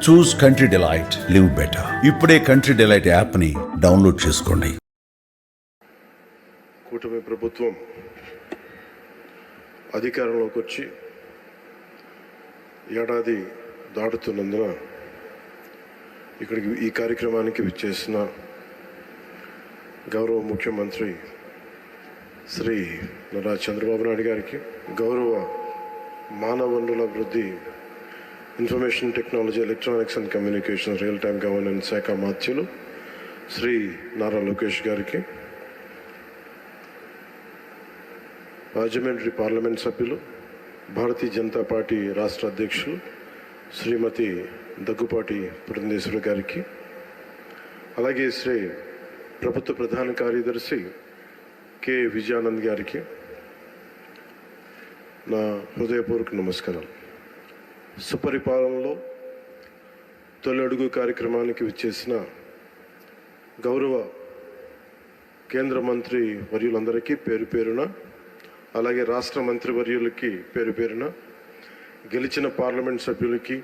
చూస్ country delight, live better. ఇప్పుడే country delight యాప్ని download చేసుకోండి. కూటమి ప్రభుత్వం అధికారంలోకి వచ్చి ఏడాది దాటుతున్నందున ఇక్కడికి ఈ కార్యక్రమానికి విచ్చేసిన గౌరవ ముఖ్యమంత్రి శ్రీ నారా చంద్రబాబు నాయుడు గారికి, గౌరవ మానవ వనరుల అభివృద్ధి, information technology, electronics and communication, real time governance శాఖ మాత్యులు శ్రీ నారా లోకేష్ గారికి, రాజమండ్రి పార్లమెంట్ సభ్యులు, భారతీయ జనతా పార్టీ రాష్ట్ర అధ్యక్షులు శ్రీమతి దగ్గుపాటి పురంధేశ్వరి గారికి, అలాగే శ్రీ ప్రభుత్వ ప్రధాన కార్యదర్శి కె విజయానంద్ గారికి నా హృదయపూర్వక నమస్కారాలు. సుపరిపాలనలో తొలి అడుగు కార్యక్రమానికి విచ్చేసిన గౌరవ కేంద్ర మంత్రి వర్యులందరికీ పేరు పేరున, అలాగే రాష్ట్ర మంత్రి వర్యులకి పేరు పేరున, గెలిచిన పార్లమెంట్ సభ్యులకి,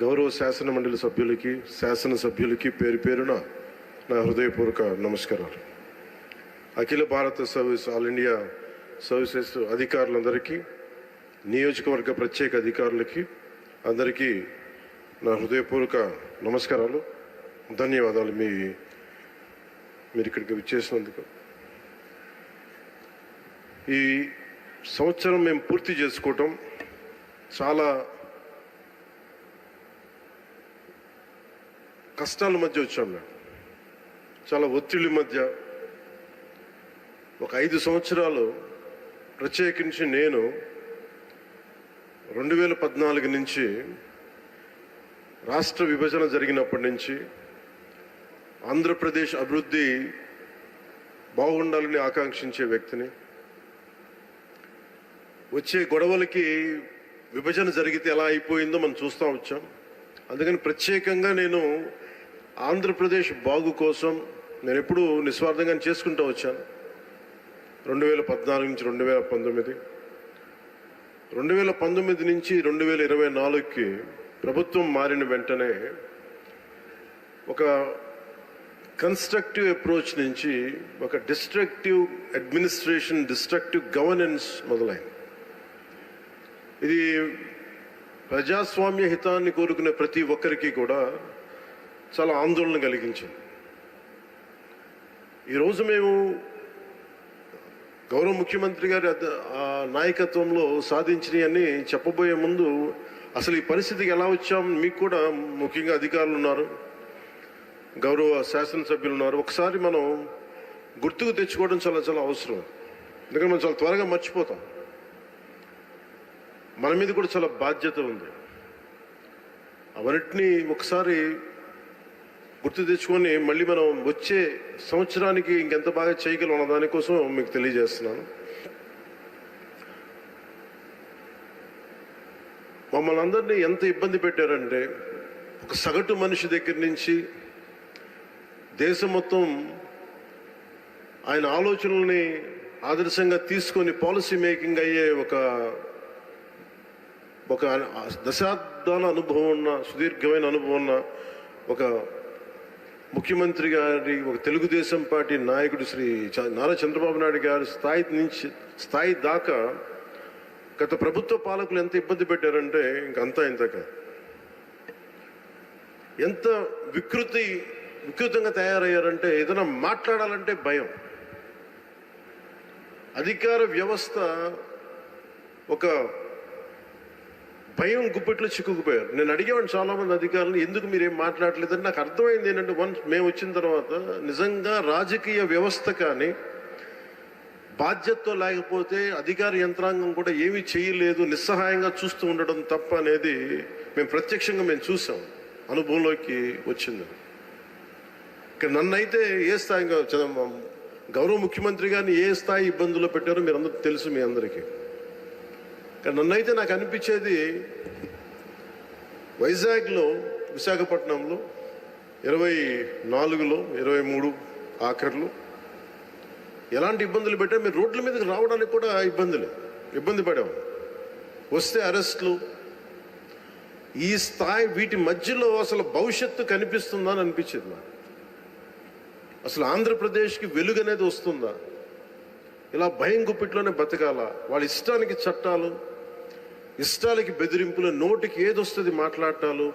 గౌరవ శాసన మండలి సభ్యులకి, శాసనసభ్యులకి పేరు పేరున నా హృదయపూర్వక నమస్కారాలు. అఖిల భారత సర్వీస్, ఆల్ ఇండియా సర్వీసెస్ అధికారులందరికీ, నియోజకవర్గ ప్రత్యేక అధికారులకి అందరికీ నా హృదయపూర్వక నమస్కారాలు, ధన్యవాదాలు మీరు ఇక్కడికి విచ్చేసినందుకు. ఈ సంవత్సరం మేము పూర్తి చేసుకోవటం చాలా కష్టాల మధ్య వచ్చాం. మేము చాలా ఒత్తిడి మధ్య ఒక 5 సంవత్సరాలు, ప్రత్యేకించి నేను 2014 నుంచి రాష్ట్ర విభజన జరిగినప్పటి నుంచి ఆంధ్రప్రదేశ్ అభివృద్ధి బాగుండాలని ఆకాంక్షించే వ్యక్తిని. వచ్చే గొడవలకి విభజన జరిగితే ఎలా అయిపోయిందో మనం చూస్తూ వచ్చాం. అందుకని ప్రత్యేకంగా నేను ఆంధ్రప్రదేశ్ బాగు కోసం నేను ఎప్పుడూ నిస్వార్థంగా చేసుకుంటూ వచ్చాను. 2014 నుంచి 2019, 2019 నుంచి 2024కి ప్రభుత్వం మారిన వెంటనే ఒక కన్స్ట్రక్టివ్ అప్రోచ్ నుంచి ఒక డిస్ట్రక్టివ్ అడ్మినిస్ట్రేషన్, డిస్ట్రక్టివ్ గవర్నెన్స్ మొదలైంది. ఇది ప్రజాస్వామ్య హితాన్ని కోరుకునే ప్రతి ఒక్కరికి కూడా చాలా ఆందోళన కలిగించింది. ఈరోజు మేము గౌరవ ముఖ్యమంత్రి గారి నాయకత్వంలో సాధించినవన్నీ చెప్పబోయే ముందు అసలు ఈ పరిస్థితికి ఎలా వచ్చాం, మీకు కూడా ముఖ్యంగా అధికారులు ఉన్నారు, గౌరవ శాసనసభ్యులు ఉన్నారు, ఒకసారి మనం గుర్తుకు తెచ్చుకోవడం చాలా చాలా అవసరం. ఎందుకంటే మనం చాలా త్వరగా మర్చిపోతాం. మన మీద కూడా చాలా బాధ్యత ఉంది. అవన్నిటినీ ఒకసారి గుర్తు తెచ్చుకొని మళ్ళీ మనం వచ్చే సంవత్సరానికి ఇంకెంత బాగా చేయగలం అన్న దానికోసం మీకు తెలియజేస్తున్నాను. మమ్మల్ని అందరినీ ఎంత ఇబ్బంది పెట్టారంటే, ఒక సగటు మనిషి దగ్గర నుంచి దేశం మొత్తం ఆయన ఆలోచనల్ని ఆదర్శంగా తీసుకొని పాలసీ మేకింగ్ అయ్యే ఒక దశాబ్దాల అనుభవం ఉన్న, సుదీర్ఘమైన అనుభవం ఉన్న ఒక ముఖ్యమంత్రి గారి, ఒక తెలుగుదేశం పార్టీ నాయకుడు శ్రీ నారా చంద్రబాబు నాయుడు గారి స్థాయి దాకా గత ప్రభుత్వ పాలకులు ఎంత ఇబ్బంది పెట్టారంటే ఇంకంతా ఇంతక ఎంత వికృతంగా తయారయ్యారంటే, ఏదైనా మాట్లాడాలంటే భయం. అధికార వ్యవస్థ ఒక భయం గుప్పెట్లో చిక్కుకుపోయారు. నేను అడిగేవాడిని చాలామంది అధికారులు, ఎందుకు మీరేం మాట్లాడలేదని. నాకు అర్థమైంది ఏంటంటే, మేము వచ్చిన తర్వాత నిజంగా రాజకీయ వ్యవస్థ కానీ బాధ్యతతో లేకపోతే అధికార యంత్రాంగం కూడా ఏమీ చేయలేదు, నిస్సహాయంగా చూస్తూ ఉండడం తప్ప అనేది మేము ప్రత్యక్షంగా చూసాం, అనుభవంలోకి వచ్చింది. ఇక నన్నైతే ఏ స్థాయిగా గౌరవ ముఖ్యమంత్రి గారిని ఏ స్థాయి ఇబ్బందుల్లో పెట్టారో మీరు అందరూ తెలుసు, మీ అందరికీ. కానీ నన్నైతే నాకు అనిపించేది, వైజాగ్లో, విశాఖపట్నంలో 24లో 23 ఆఖర్లు ఎలాంటి ఇబ్బందులు పెట్టా, మీరు రోడ్ల మీదకి రావడానికి కూడా ఇబ్బంది పడాము. వస్తే అరెస్టులు, ఈ స్థాయి వీటి మధ్యలో అసలు భవిష్యత్తు కనిపిస్తుందా అని అనిపించింది నాకు. అసలు ఆంధ్రప్రదేశ్కి వెలుగు అనేది వస్తుందా? ఇలా భయం గుప్పిట్లోనే బతకాలా? వాళ్ళ ఇష్టానికి చట్టాలు, ఇష్టాలకి బెదిరింపులు, నోటికి ఏదొస్తుంది మాట్లాడటాలు,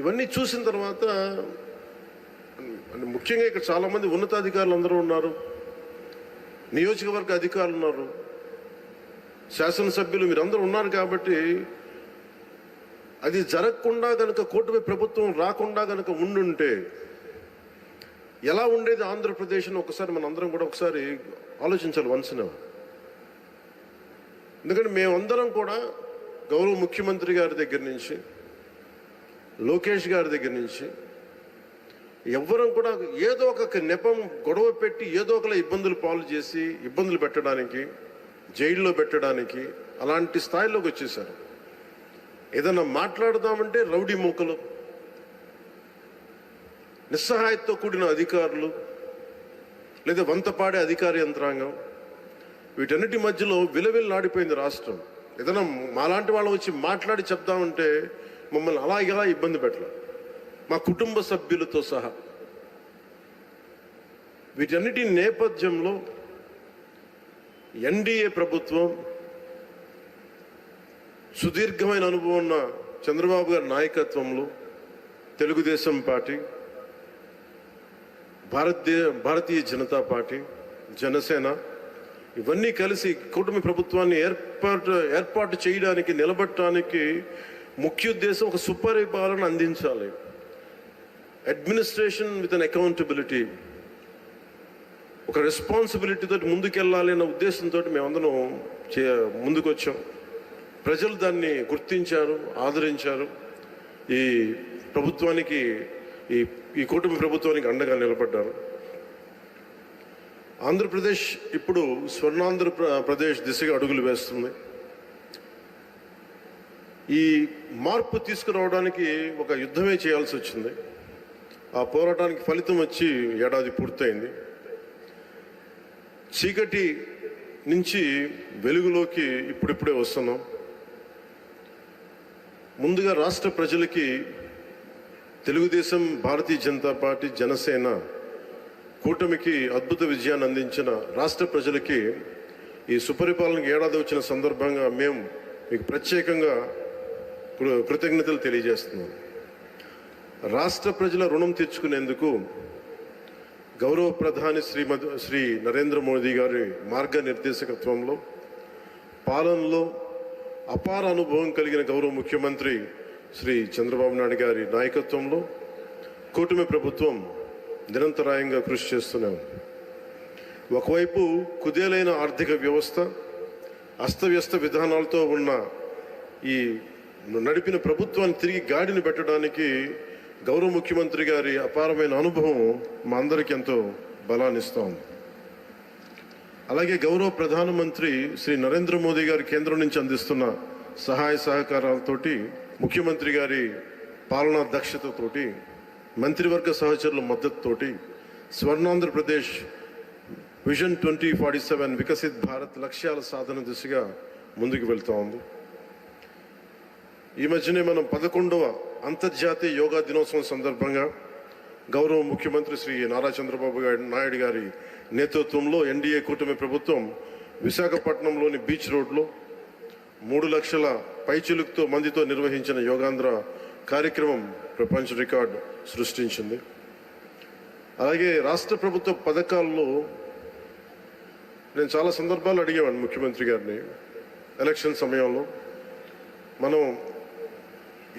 ఇవన్నీ చూసిన తర్వాత ముఖ్యంగా ఇక్కడ చాలామంది ఉన్నతాధికారులు అందరూ ఉన్నారు, నియోజకవర్గ అధికారులు ఉన్నారు, శాసనసభ్యులు మీరందరూ ఉన్నారు. కాబట్టి అది జరగకుండా కనుక కూటమి ప్రభుత్వం రాకుండా కనుక ఉండుంటే ఎలా ఉండేది ఆంధ్రప్రదేశ్ అని ఒకసారి మన అందరం కూడా ఒకసారి ఆలోచించాలి వన్స్న. ఎందుకంటే మేమందరం కూడా గౌరవ ముఖ్యమంత్రి గారి దగ్గర నుంచి, లోకేష్ గారి దగ్గర నుంచి ఎవ్వరం కూడా ఏదో ఒక నెపం గొడవ పెట్టి ఏదో ఒకలా ఇబ్బందులు పాలు చేసి ఇబ్బందులు పెట్టడానికి, జైల్లో పెట్టడానికి అలాంటి స్థాయిలోకి వచ్చేసారు. ఏదైనా మాట్లాడదామంటే రౌడీ మూకలు, నిస్సహాయతతో కూడిన అధికారులు, లేదా వంతపాడే అధికార యంత్రాంగం, వీటన్నిటి మధ్యలో విలవిల్లాడిపోయింది రాష్ట్రం. ఏదైనా మాలాంటి వాళ్ళు వచ్చి మాట్లాడి చెప్దామంటే మమ్మల్ని అలా ఇలా ఇబ్బంది పెట్టాలి, మా కుటుంబ సభ్యులతో సహా. వీటన్నిటి నేపథ్యంలో ఎన్డీఏ ప్రభుత్వం, సుదీర్ఘమైన అనుభవం ఉన్న చంద్రబాబు గారి నాయకత్వంలో తెలుగుదేశం పార్టీ, భారతీయ జనతా పార్టీ, జనసేన ఇవన్నీ కలిసి కూటమి ప్రభుత్వాన్ని ఏర్పాటు చేయడానికి, నిలబెట్టడానికి ముఖ్య ఉద్దేశం ఒక సుపరిపాలన అందించాలి, అడ్మినిస్ట్రేషన్ విత్ అన్ అకౌంటబిలిటీ, ఒక రెస్పాన్సిబిలిటీ తోటి ముందుకెళ్ళాలి అన్న ఉద్దేశంతో మేమందరం ముందుకు వచ్చాం. ప్రజలు దాన్ని గుర్తించారు, ఆదరించారు. ఈ ప్రభుత్వానికి, ఈ కూటమి ప్రభుత్వానికి అండగా నిలబడ్డారు. ఆంధ్రప్రదేశ్ ఇప్పుడు స్వర్ణాంధ్రప్రదేశ్ దిశగా అడుగులు వేస్తుంది. ఈ మార్పు తీసుకురావడానికి ఒక యుద్ధమే చేయాల్సి వచ్చింది. ఆ పోరాటానికి ఫలితం వచ్చి ఏడాది పూర్తయింది. చీకటి నుంచి వెలుగులోకి ఇప్పుడిప్పుడే వస్తున్నాం. ముందుగా రాష్ట్ర ప్రజలకి తెలుగుదేశం, భారతీయ జనతా పార్టీ, జనసేన కూటమికి అద్భుత విజయాన్ని అందించిన రాష్ట్ర ప్రజలకి ఈ సుపరిపాలనకి ఏడాది వచ్చిన సందర్భంగా మేము మీకు ప్రత్యేకంగా కృతజ్ఞతలు తెలియజేస్తున్నాం. రాష్ట్ర ప్రజల రుణం తీర్చుకునేందుకు గౌరవ ప్రధాని శ్రీ నరేంద్ర మోదీ గారి మార్గనిర్దేశకత్వంలో, పాలనలో అపార అనుభవం కలిగిన గౌరవ ముఖ్యమంత్రి శ్రీ చంద్రబాబు నాయుడు గారి నాయకత్వంలో కూటమి ప్రభుత్వం నిరంతరాయంగా కృషి చేస్తున్నాం. ఒకవైపు కుదేలైన ఆర్థిక వ్యవస్థ, అస్తవ్యస్త విధానాలతో ఉన్న ఈ నడిపిన ప్రభుత్వాన్ని తిరిగి గాడిని పెట్టడానికి గౌరవ ముఖ్యమంత్రి గారి అపారమైన అనుభవం మా అందరికీ ఎంతో బలాన్ని ఇస్తూ ఉంది. అలాగే గౌరవ ప్రధానమంత్రి శ్రీ నరేంద్ర మోదీ గారి కేంద్రం నుంచి అందిస్తున్న సహాయ సహకారాలతోటి, ముఖ్యమంత్రి గారి పాలనా దక్షతతోటి, మంత్రివర్గ సహచరుల మద్దతుతోటి స్వర్ణాంధ్రప్రదేశ్ విజన్ 2047 వికసిత్ భారత్ లక్ష్యాల సాధన దిశగా ముందుకు వెళ్తూ ఉంది. ఈ మధ్యనే మనం 11వ అంతర్జాతీయ యోగా దినోత్సవం సందర్భంగా గౌరవ ముఖ్యమంత్రి శ్రీ నారా చంద్రబాబు నాయుడు గారి నేతృత్వంలో ఎన్డీఏ కూటమి ప్రభుత్వం విశాఖపట్నంలోని బీచ్ రోడ్లో 3 లక్షల పైచిలుకుతో మందితో నిర్వహించిన యోగాంధ్ర కార్యక్రమం ప్రపంచ రికార్డు సృష్టించింది. అలాగే రాష్ట్ర ప్రభుత్వ పథకాల్లో నేను చాలా సందర్భాలు అడిగేవాడిని ముఖ్యమంత్రి గారిని. ఎలక్షన్ సమయంలో మనం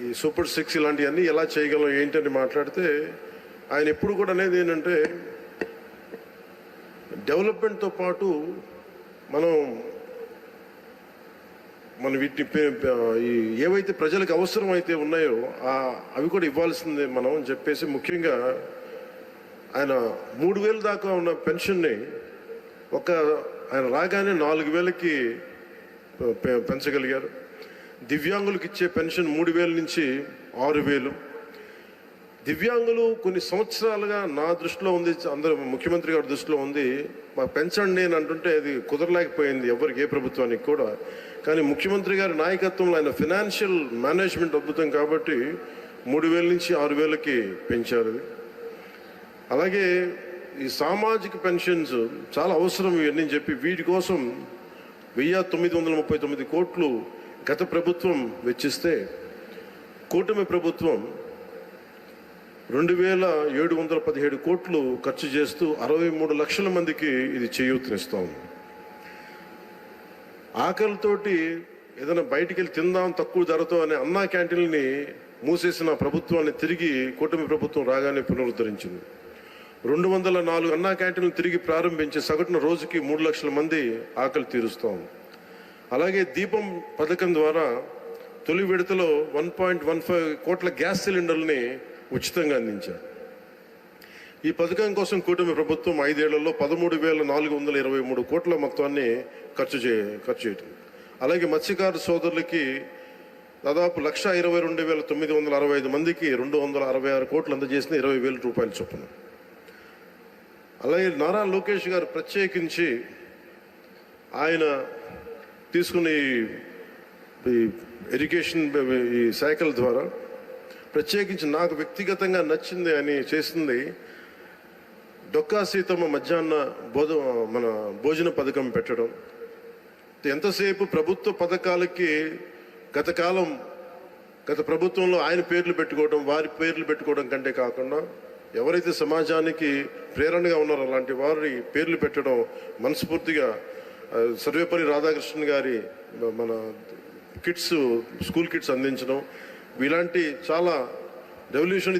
ఈ సూపర్ 6 ఇలాంటివన్నీ ఎలా చేయగలం ఏంటని మాట్లాడితే ఆయన ఎప్పుడు కూడా అనేది ఏంటంటే, డెవలప్మెంట్తో పాటు మనం వీటిని ఏవైతే ప్రజలకు అవసరం అయితే ఉన్నాయో అవి కూడా ఇవ్వాల్సిందే మనం అని చెప్పేసి, ముఖ్యంగా ఆయన 3,000 దాకా ఉన్న పెన్షన్ని ఆయన రాగానే 4,000కి పెంచగలిగారు. దివ్యాంగులకు ఇచ్చే పెన్షన్ 3,000 నుంచి 6,000. దివ్యాంగులు కొన్ని సంవత్సరాలుగా నా దృష్టిలో ఉంది, అందరూ ముఖ్యమంత్రి గారి దృష్టిలో ఉంది, మాకు పెంచండి అని అంటుంటే అది కుదరలేకపోయింది ఎవరికి, ఏ ప్రభుత్వానికి కూడా. కానీ ముఖ్యమంత్రి గారి నాయకత్వంలో ఆయన ఫినాన్షియల్ మేనేజ్మెంట్ అద్భుతం కాబట్టి 3,000 నుంచి 6,000కి పెంచారు. అలాగే ఈ సామాజిక పెన్షన్స్ చాలా అవసరం ఇవన్నీ చెప్పి వీటి కోసం 1,939 కోట్లు గత ప్రభుత్వం వెచ్చిస్తే కూటమి ప్రభుత్వం 2,717 కోట్లు ఖర్చు చేస్తూ 63 లక్షల మందికి ఇది చేయూతనిస్తాం. ఆకలితోటి ఏదైనా బయటికి వెళ్ళి తిందాం తక్కువ ధరతో అనే అన్నా క్యాంటీన్ని మూసేసిన ప్రభుత్వాన్ని తిరిగి కూటమి ప్రభుత్వం రాగానే పునరుద్ధరించింది. 204 అన్నా క్యాంటీన్లు తిరిగి ప్రారంభించి సగటున రోజుకి 3 లక్షల మంది ఆకలి తీరుస్తాం. అలాగే దీపం పథకం ద్వారా తొలి విడతలో 1.15 కోట్ల గ్యాస్ సిలిండర్ని ఉచితంగా అందించారు. ఈ పథకం కోసం కూటమి ప్రభుత్వం 5 ఏళ్లలో 13,423 కోట్ల మొత్తాన్ని ఖర్చు చేయటం. అలాగే మత్స్యకార సోదరులకి దాదాపు 1,22,965 మందికి 266 కోట్లు అందజేసిన 20,000 రూపాయల చొప్పున. అలాగే నారా లోకేష్ గారు ప్రత్యేకించి ఆయన తీసుకున్న ఈ ఎడ్యుకేషన్ ఈ శాఖల ద్వారా ప్రత్యేకించి నాకు వ్యక్తిగతంగా నచ్చింది అని చేసింది డొక్కా సీతమ్మ మధ్యాహ్న భోజన పథకం పెట్టడం. ఎంతసేపు ప్రభుత్వ పథకాలకి గత ప్రభుత్వంలో ఆయన పేర్లు పెట్టుకోవడం, వారి పేర్లు పెట్టుకోవడం కంటే కాకుండా ఎవరైతే సమాజానికి ప్రేరణగా ఉన్నారో అలాంటి వారి పేర్లు పెట్టడం మనస్ఫూర్తిగా సర్వేపల్లి రాధాకృష్ణన్ గారి మన కిట్స్, స్కూల్ కిట్స్ అందించడం, ఇలాంటి చాలా రెవల్యూషన్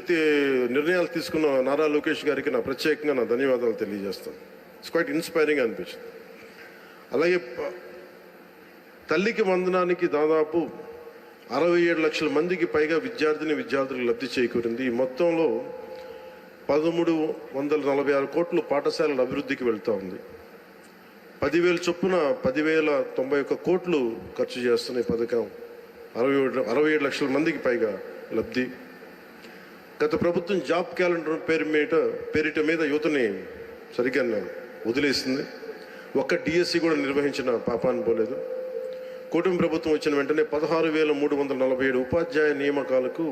నిర్ణయాలు తీసుకున్న నారా లోకేష్ గారికి నా ప్రత్యేకంగా నా ధన్యవాదాలు తెలియజేస్తాను. ఇట్స్ క్వైట్ ఇన్స్పైరింగ్ అనిపించింది. అలాగే తల్లికి వందనానికి దాదాపు 67 లక్షల మందికి పైగా విద్యార్థులకు లబ్ధి చేకూరింది. ఈ మొత్తంలో 1,346 కోట్లు పాఠశాలల అభివృద్ధికి వెళ్తూ ఉంది. 10,000 చొప్పున 10,091 కోట్లు ఖర్చు చేస్తున్న ఈ పథకం 67 లక్షల మందికి పైగా లబ్ధి. గత ప్రభుత్వం జాబ్ క్యాలెండర్ పేరిట మీద యువతని సరిగ్గా వదిలేసింది. ఒక్క డిఎస్సి కూడా నిర్వహించిన పాపాన్ని పోలేదు. కూటమి ప్రభుత్వం వచ్చిన వెంటనే 16,347 ఉపాధ్యాయ నియామకాలకు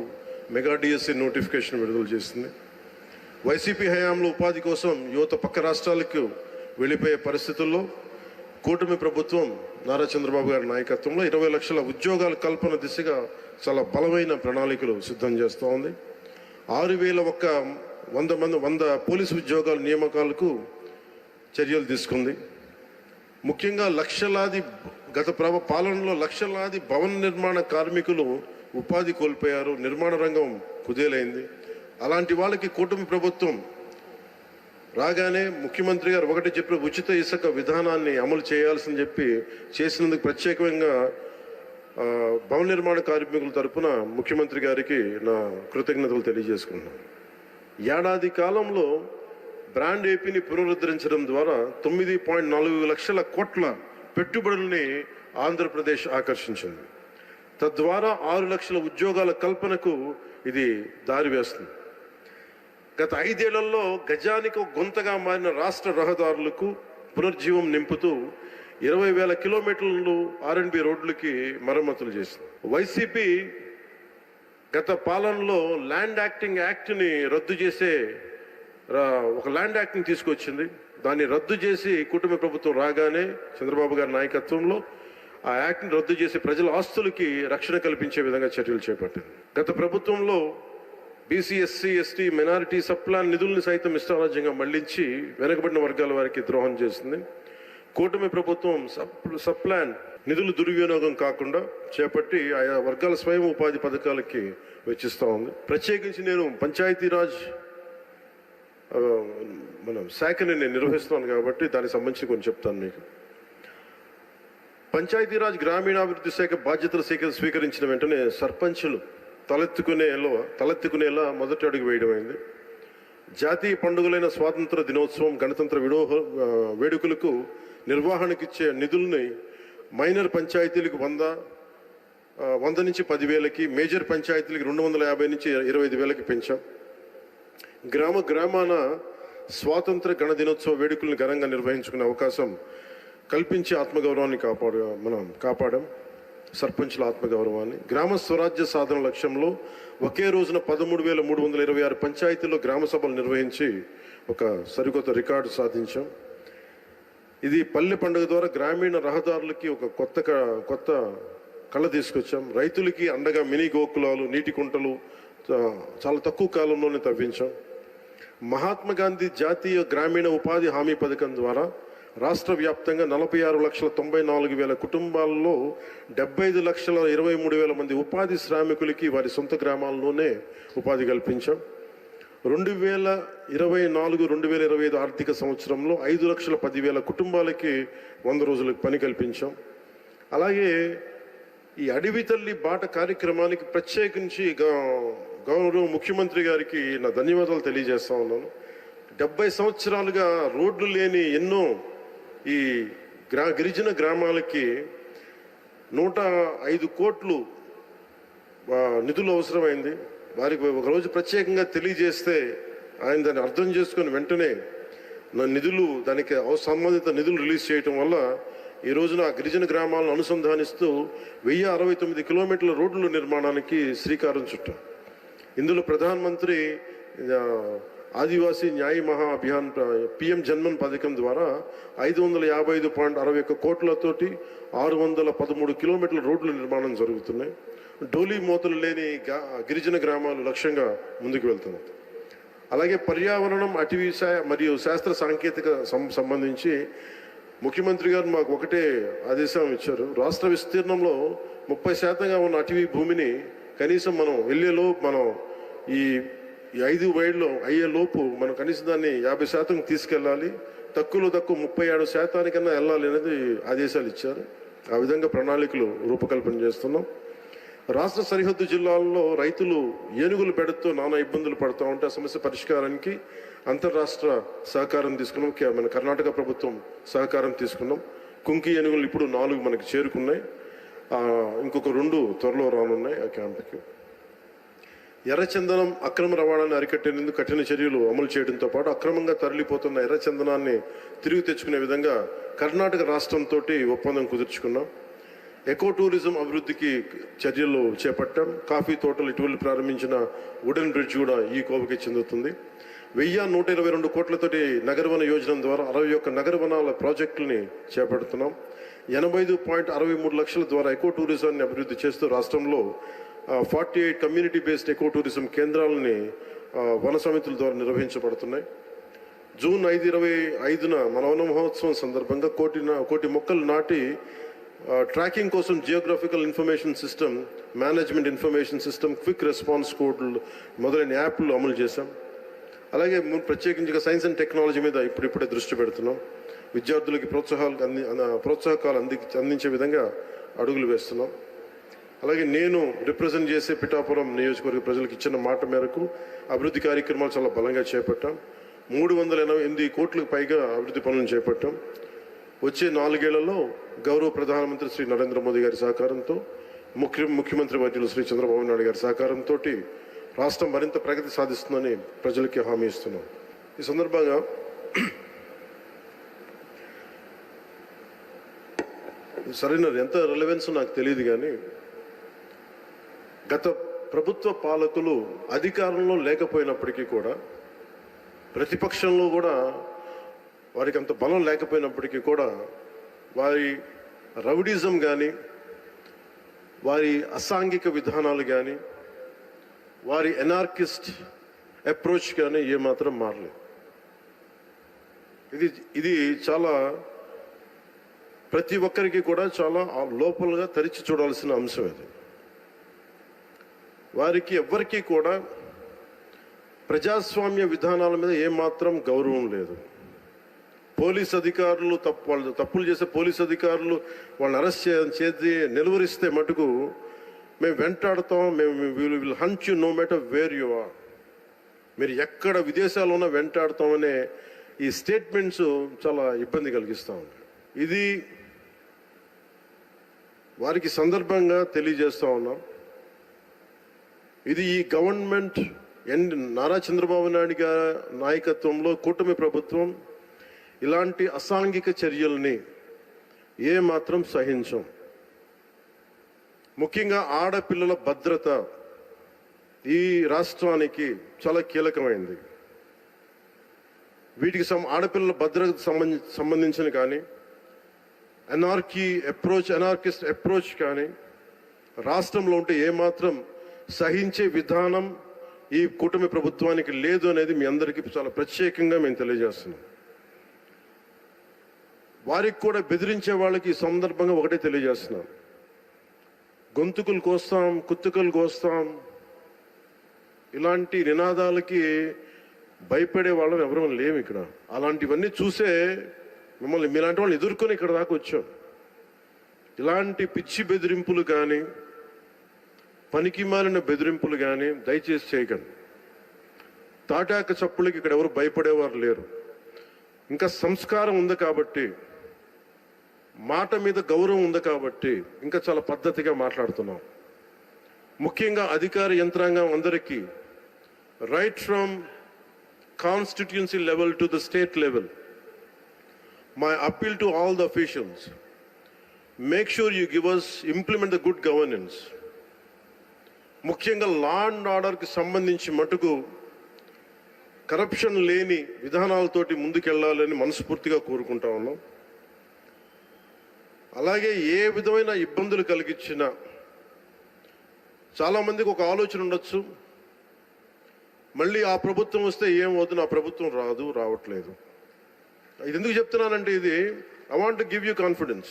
మెగా డిఎస్సి నోటిఫికేషన్ విడుదల చేసింది. వైసీపీ హయాంలో ఉపాధి కోసం యువత పక్క రాష్ట్రాలకు వెళ్ళిపోయే పరిస్థితుల్లో కూటమి ప్రభుత్వం నారా చంద్రబాబు గారి నాయకత్వంలో 20 లక్షల ఉద్యోగాల కల్పన దిశగా చాలా బలమైన ప్రణాళికలు సిద్ధం చేస్తూ ఉంది. 6,100 పోలీసు ఉద్యోగాల నియామకాలకు చర్యలు తీసుకుంది. ముఖ్యంగా గత పాలనలో లక్షలాది భవన నిర్మాణ కార్మికులు ఉపాధి కోల్పోయారు, నిర్మాణ రంగం కుదేలైంది. అలాంటి వాళ్ళకి కూటమి ప్రభుత్వం రాగానే ముఖ్యమంత్రి గారు ఒకటి చెప్పిన ఉచిత ఇసుక విధానాన్ని అమలు చేయాల్సిందని చెప్పి చేసినందుకు ప్రత్యేకంగా భవన నిర్మాణ కార్మికుల తరపున ముఖ్యమంత్రి గారికి నా కృతజ్ఞతలు తెలియజేసుకుంటున్నాను. ఏడాది కాలంలో బ్రాండ్ ఏపీని పునరుద్ధరించడం ద్వారా 9.4 లక్షల కోట్ల పెట్టుబడుల్ని ఆంధ్రప్రదేశ్ ఆకర్షించింది. తద్వారా 6 లక్షల ఉద్యోగాల కల్పనకు ఇది దారి వేస్తుంది. గత 5 ఏళ్లలో గజానికి గొంతగా మారిన రాష్ట్ర రహదారులకు పునర్జీవం నింపుతూ 20,000 కిలోమీటర్లు R&B రోడ్లకి మరమ్మతులు చేసింది. వైసీపీ గత పాలనలో ల్యాండ్ యాక్ట్ని రద్దు చేసే ఒక ల్యాండ్ యాక్ట్ని తీసుకొచ్చింది. దాన్ని రద్దు చేసి కూటమి ప్రభుత్వం రాగానే చంద్రబాబు గారి నాయకత్వంలో ఆ యాక్ట్ని రద్దు చేసి ప్రజల ఆస్తులకి రక్షణ కల్పించే విధంగా చర్యలు చేపట్టింది. గత ప్రభుత్వంలో BC, SC, ST, minority subplan నిధుల్ని సైతం ఇష్టారాజ్యంగా మళ్లించి వెనుకబడిన వర్గాల వారికి ద్రోహం చేసింది. కూటమి ప్రభుత్వం సబ్ప్లాన్ నిధులు దుర్వినియోగం కాకుండా చేపట్టి ఆయా వర్గాల స్వయం ఉపాధి పథకాలకి వెచ్చిస్తూ ఉంది. ప్రత్యేకించి నేను పంచాయతీరాజ్ శాఖని నేను నిర్వహిస్తున్నాను కాబట్టి దానికి సంబంధించి కొంచెం చెప్తాను మీకు. పంచాయతీరాజ్ గ్రామీణాభివృద్ధి శాఖ బాధ్యతలు స్వీకరించిన వెంటనే సర్పంచులు తలెత్తుకునేలా మొదటి అడుగు వేయడమైంది. జాతీయ పండుగలైన స్వాతంత్ర దినోత్సవం, గణతంత్ర వేడుకలకు నిర్వహణకిచ్చే నిధుల్ని మైనర్ పంచాయతీలకు 100 నుంచి 10,000కి, మేజర్ పంచాయతీలకు 250 నుంచి 25,000కి పెంచాం. గ్రామాన స్వాతంత్ర గణ దినోత్సవ వేడుకలను ఘనంగా నిర్వహించుకునే అవకాశం కల్పించి ఆత్మగౌరవాన్ని కాపాడాం. సర్పంచుల ఆత్మగౌరవాన్ని గ్రామ స్వరాజ్య సాధన లక్ష్యంలో ఒకే రోజున 13,326 పంచాయతీల్లో గ్రామ సభలు నిర్వహించి ఒక సరికొత్త రికార్డు సాధించాం. ఇది పల్లె పండుగ ద్వారా గ్రామీణ రహదారులకి ఒక కొత్త కళ తీసుకొచ్చాం. రైతులకి అండగా మినీ గోకులాలు, నీటి కుంటలు చాలా తక్కువ కాలంలోనే తవ్వించాం. మహాత్మా గాంధీ జాతీయ గ్రామీణ ఉపాధి హామీ పథకం ద్వారా రాష్ట్ర వ్యాప్తంగా 46,94,000 కుటుంబాల్లో 75,23,000 మంది ఉపాధి శ్రామికులకి వారి సొంత గ్రామాల్లోనే ఉపాధి కల్పించాం. 2024-2025 ఆర్థిక సంవత్సరంలో 5,10,000 కుటుంబాలకి 100 రోజులకు పని కల్పించాం. అలాగే ఈ అడవి తల్లి బాట కార్యక్రమానికి ప్రత్యేకించి గౌరవ ముఖ్యమంత్రి గారికి నా ధన్యవాదాలు తెలియజేస్తా ఉన్నాను. 70 సంవత్సరాలుగా రోడ్లు లేని ఎన్నో ఈ గిరిజన గ్రామాలకి 105 కోట్లు నిధులు అవసరమైంది. వారికి ఒకరోజు ప్రత్యేకంగా తెలియజేస్తే ఆయన దాన్ని అర్థం చేసుకుని వెంటనే దానికి సంబంధిత నిధులు రిలీజ్ చేయటం వల్ల ఈ రోజున గిరిజన గ్రామాలను అనుసంధానిస్తూ 1069 కిలోమీటర్ల రోడ్ల నిర్మాణానికి శ్రీకారం చుట్టాం. ఇందులో ప్రధానమంత్రి ఆదివాసీ న్యాయ మహా అభియాన్ పిఎం జన్మన్ పథకం ద్వారా 555.61 కోట్లతోటి 613 కిలోమీటర్ల రోడ్ల నిర్మాణం జరుగుతున్నాయి. డోలీ మోతలు లేని గిరిజన గ్రామాలు లక్ష్యంగా ముందుకు వెళ్తున్నాయి. అలాగే పర్యావరణం, అటవీ మరియు శాస్త్ర సాంకేతిక సంబంధించి ముఖ్యమంత్రి గారు మాకు ఒకటే ఆదేశం ఇచ్చారు. రాష్ట్ర విస్తీర్ణంలో 30% ఉన్న అటవీ భూమిని కనీసం మనం మనం ఈ 5 వైడ్లో అయ్యేలోపు మనం కనీసం దాన్ని 50% తీసుకెళ్ళాలి, తక్కువ 37% వెళ్ళాలి అనేది ఆదేశాలు ఇచ్చారు. ఆ విధంగా ప్రణాళికలు రూపకల్పన చేస్తున్నాం. రాష్ట్ర సరిహద్దు జిల్లాల్లో రైతులు ఏనుగులు బెడతో నానా ఇబ్బందులు పడుతూ ఉంటే ఆ సమస్య పరిష్కారానికి అంతర్రాష్ట్ర సహకారం తీసుకున్నాం. మన కర్ణాటక ప్రభుత్వం సహకారం తీసుకున్నాం. కుంకి ఏనుగులు ఇప్పుడు 4 మనకి చేరుకున్నాయి. ఇంకొక 2 త్వరలో రానున్నాయి ఆ క్యాంప్కి. ఎర్రచందనం అక్రమ రవాణాన్ని అరికట్టేందుకు కఠిన చర్యలు అమలు చేయడంతో పాటు అక్రమంగా తరలిపోతున్న ఎర్రచందనాన్ని తిరిగి తెచ్చుకునే విధంగా కర్ణాటక రాష్ట్రంతో ఒప్పందం కుదుర్చుకున్నాం. ఎకో టూరిజం అభివృద్ధికి చర్యలు చేపట్టాం. కాఫీ తోటలు ఇటీవల ప్రారంభించిన వుడెన్ బ్రిడ్జ్ కూడా ఈ కోవకి చెందుతుంది. 1,122 కోట్లతోటి నగరవన యోజన ద్వారా 61 నగరవనాల ప్రాజెక్టులని చేపడుతున్నాం. 85.63 లక్షల ద్వారా ఎకో టూరిజాన్ని అభివృద్ధి చేస్తూ రాష్ట్రంలో 48 కమ్యూనిటీ బేస్డ్ ఎకో టూరిజం కేంద్రాలని వన సమితుల ద్వారా నిర్వహించబడుతున్నాయి. జూన్ 5, మన వన మహోత్సవం సందర్భంగా కోటి మొక్కలు నాటి ట్రాకింగ్ కోసం geographical information system, management information system, quick response కోడ్లు మొదలైన యాప్లు అమలు చేశాం. అలాగే ప్రత్యేకించి సైన్స్ అండ్ టెక్నాలజీ మీద ఇప్పుడిప్పుడే దృష్టి పెడుతున్నాం. విద్యార్థులకి ప్రోత్సాహకాలు అందించే విధంగా అడుగులు వేస్తున్నాం. అలాగే నేను రిప్రజెంట్ చేసే పిఠాపురం నియోజకవర్గ ప్రజలకు ఇచ్చిన మాట మేరకు అభివృద్ధి కార్యక్రమాలు చాలా బలంగా చేపట్టాం. 388 కోట్లకు పైగా అభివృద్ధి పనులను చేపట్టాం. వచ్చే 4 ఏళ్లలో గౌరవ ప్రధానమంత్రి శ్రీ నరేంద్ర మోదీ గారి సహకారంతో, ముఖ్యమంత్రి వర్యులు శ్రీ చంద్రబాబు నాయుడు గారి సహకారంతో రాష్ట్రం మరింత ప్రగతి సాధిస్తుందని ప్రజలకి హామీ ఇస్తున్నాం. ఈ సందర్భంగా సరైన ఎంత రిలవెన్స్ నాకు తెలియదు, కానీ గత ప్రభుత్వ పాలకులు అధికారంలో లేకపోయినప్పటికీ కూడా, ప్రతిపక్షంలో కూడా వారికి అంత బలం లేకపోయినప్పటికీ కూడా వారి రౌడీజం కానీ, వారి అసాంఘిక విధానాలు కానీ, వారి ఎనార్కిస్ట్ అప్రోచ్ కానీ ఏమాత్రం మారలేదు. ఇది చాలా ప్రతి ఒక్కరికి కూడా చాలా లోపలగా తెరిచి చూడాల్సిన అంశం. ఇది వారికి ఎవ్వరికీ కూడా ప్రజాస్వామ్య విధానాల మీద ఏమాత్రం గౌరవం లేదు. పోలీస్ అధికారులు వాళ్ళు తప్పులు చేసే పోలీస్ అధికారులు వాళ్ళని అరెస్ట్ చేసి నిలువరిస్తే మటుకు మేము వెంటాడుతాం, will hunt you no matter where you are, మీరు ఎక్కడ విదేశాల్లో ఉన్నా వెంటాడుతామనే ఈ స్టేట్మెంట్స్ చాలా ఇబ్బంది కలిగిస్తూ ఉన్నాయి. ఇది వారికి సందర్భంగా తెలియజేస్తూ ఉన్నాం. ఇది ఈ గవర్నమెంట్ నారా చంద్రబాబు నాయుడు గారి నాయకత్వంలో కూటమి ప్రభుత్వం ఇలాంటి అసాంఘిక చర్యల్ని ఏమాత్రం సహించం. ముఖ్యంగా ఆడపిల్లల భద్రత ఈ రాష్ట్రానికి చాలా కీలకమైంది. వీటికి ఆడపిల్లల భద్రతకు సంబంధించిన కానీ అనార్కిస్ట్ అప్రోచ్ కానీ రాష్ట్రంలో ఉంటే ఏమాత్రం సహించే విధానం ఈ కూటమి ప్రభుత్వానికి లేదు అనేది మీ అందరికీ చాలా ప్రత్యేకంగా మేము తెలియజేస్తున్నాం. వారికి కూడా బెదిరించే వాళ్ళకి ఈ సందర్భంగా ఒకటే తెలియజేస్తున్నాం, గొంతుకులు కోస్తాం, కుత్తుకలు కోస్తాం ఇలాంటి నినాదాలకి భయపడే వాళ్ళం ఎవరూ లేము ఇక్కడ. అలాంటివన్నీ చూసే మిమ్మల్ని మీలాంటి వాళ్ళని ఎదుర్కొని ఇక్కడ దాకా వచ్చాం. ఇలాంటి పిచ్చి బెదిరింపులు కానీ పనికి మాలిన బెదిరింపులు కానీ దయచేసి చేయకండి. తాటాక చప్పులకి ఇక్కడ ఎవరు భయపడేవారు లేరు. ఇంకా సంస్కారం ఉంది కాబట్టి, మాట మీద గౌరవం ఉంది కాబట్టి ఇంకా చాలా పద్ధతిగా మాట్లాడుతున్నాం. ముఖ్యంగా అధికార యంత్రాంగం అందరికీ, right from constituency level to the state level, my appeal to all the officials, make sure you implement the good governance. ముఖ్యంగా లా అండ్ ఆర్డర్కి సంబంధించి మటుకు కరప్షన్ లేని విధానాలతోటి ముందుకెళ్లాలని మనస్ఫూర్తిగా కోరుకుంటా ఉన్నాం. అలాగే ఏ విధమైన ఇబ్బందులు కలిగించినా, చాలామందికి ఒక ఆలోచన ఉండొచ్చు, మళ్ళీ ఆ ప్రభుత్వం వస్తే ఏమవుతుంది, ఆ ప్రభుత్వం రావట్లేదు. ఇది ఎందుకు చెప్తున్నానంటే, ఇది I want to give you confidence,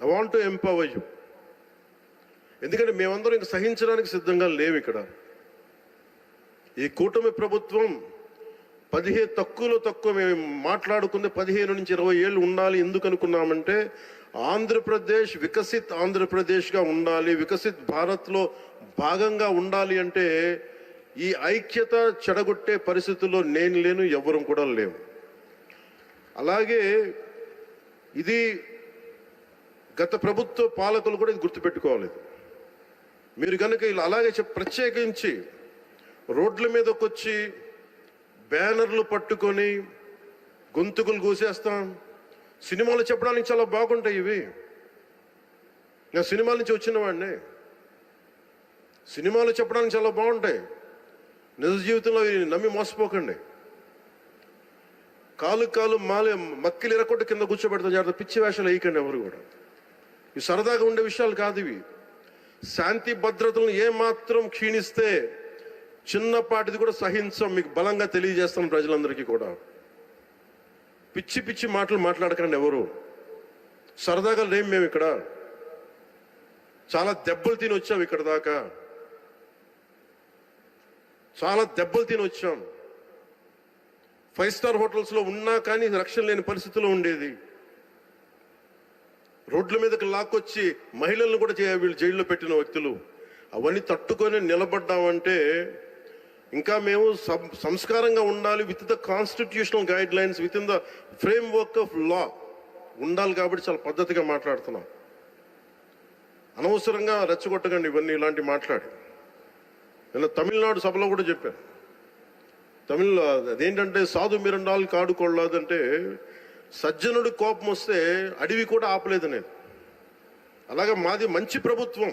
I want to empower you. ఎందుకంటే మేమందరం ఇంక సహించడానికి సిద్ధంగా లేవు ఇక్కడ. ఈ కూటమి ప్రభుత్వం తక్కువ మేము మాట్లాడుకుంది 15 నుంచి 20 ఏళ్ళు ఉండాలి. ఎందుకు అనుకున్నామంటే, ఆంధ్రప్రదేశ్ వికసిత్ ఆంధ్రప్రదేశ్గా ఉండాలి, వికసిత్ భారత్లో భాగంగా ఉండాలి. అంటే ఈ ఐక్యత చెడగొట్టే పరిస్థితుల్లో నేను లేను, ఎవరు కూడా లేవు. అలాగే ఇది గత ప్రభుత్వ పాలకులు కూడా ఇది గుర్తుపెట్టుకోవాలి. మీరు కనుక ఇలా అలాగే ప్రత్యేకించి రోడ్ల మీదకి వచ్చి బ్యానర్లు పట్టుకొని గొంతుకులు కూసేస్తాం, సినిమాలు చెప్పడానికి చాలా బాగుంటాయి ఇవి. నా సినిమాల నుంచి వచ్చిన వాడిని, సినిమాలు చెప్పడానికి చాలా బాగుంటాయి. నిజ జీవితంలో నమ్మి మోసపోకండి. కాలు మక్కిలు ఎరకొట్టు కింద కూర్చోబెడతాం. జాగ్రత్త, పిచ్చి వేషాలు వేయకండి ఎవరు కూడా. ఇవి సరదాగా ఉండే విషయాలు కాదు ఇవి. శాంతి భద్రతలను ఏమాత్రం క్షీణిస్తే చిన్నపాటిది కూడా సహించం. మీకు బలంగా తెలియజేస్తాం ప్రజలందరికీ కూడా. పిచ్చి మాటలు మాట్లాడకండి ఎవరు. సరదాగా లేం మేము ఇక్కడ. చాలా దెబ్బలు తిని వచ్చాం ఇక్కడ దాకా, చాలా దెబ్బలు తిని వచ్చాం. 5 స్టార్ హోటల్స్లో ఉన్నా కానీ రక్షణ లేని పరిస్థితిలో ఉండేది. రోడ్ల మీదకి లాక్కొచ్చి మహిళలను కూడా వీళ్ళు జైల్లో పెట్టిన వ్యక్తులు. అవన్నీ తట్టుకొని నిలబడ్డామంటే ఇంకా మేము సంస్కారంగా ఉండాలి. With the constitutional guide lines, with in the frame work of law ఉండాలి. కాబట్టి చాలా పద్ధతిగా మాట్లాడుతున్నాం. అనవసరంగా రెచ్చగొట్టకండి ఇవన్నీ ఇలాంటి మాట్లాడి. నేను తమిళనాడు సభలో కూడా చెప్పాను. అదేంటంటే సాధు మిరండాలు కాడుకోలేదంటే, సజ్జనుడు కోపం వస్తే అడవి కూడా ఆపలేదనేది. అలాగే మాది మంచి ప్రభుత్వం.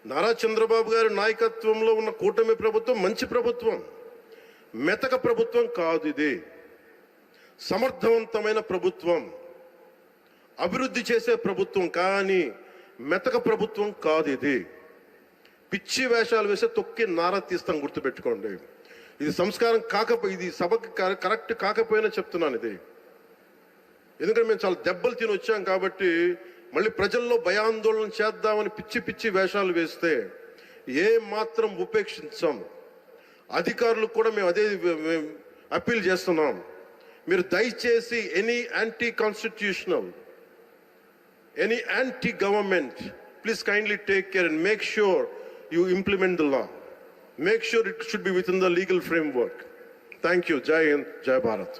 నారా చంద్రబాబు గారి నాయకత్వంలో ఉన్న కూటమి ప్రభుత్వం మంచి ప్రభుత్వం, మెతక ప్రభుత్వం కాదు. ఇది సమర్థవంతమైన ప్రభుత్వం, అభివృద్ధి చేసే ప్రభుత్వం, కానీ మెతక ప్రభుత్వం కాదు. ఇది పిచ్చి వేషాలు వేసే తొక్కి నారా తీస్తాం, గుర్తుపెట్టుకోండి. ఇది సంస్కారం ఇది సభకి కరెక్ట్ కాకపోయినా చెప్తున్నాను ఇది. ఎందుకంటే మేము చాలా దెబ్బలు తిని వచ్చాం కాబట్టి మళ్ళీ ప్రజల్లో భయాందోళన చేద్దామని పిచ్చి వేషాలు వేస్తే ఏ మాత్రం ఉపేక్షించాం. అధికారులకు కూడా మేము అదే అప్పీల్ చేస్తున్నాం. మీరు దయచేసి any anti constitutional, any anti government, please kindly take care and make sure you implement the law. Make sure it should be within the legal framework. Thank you. Jai Hind, Jai Bharat.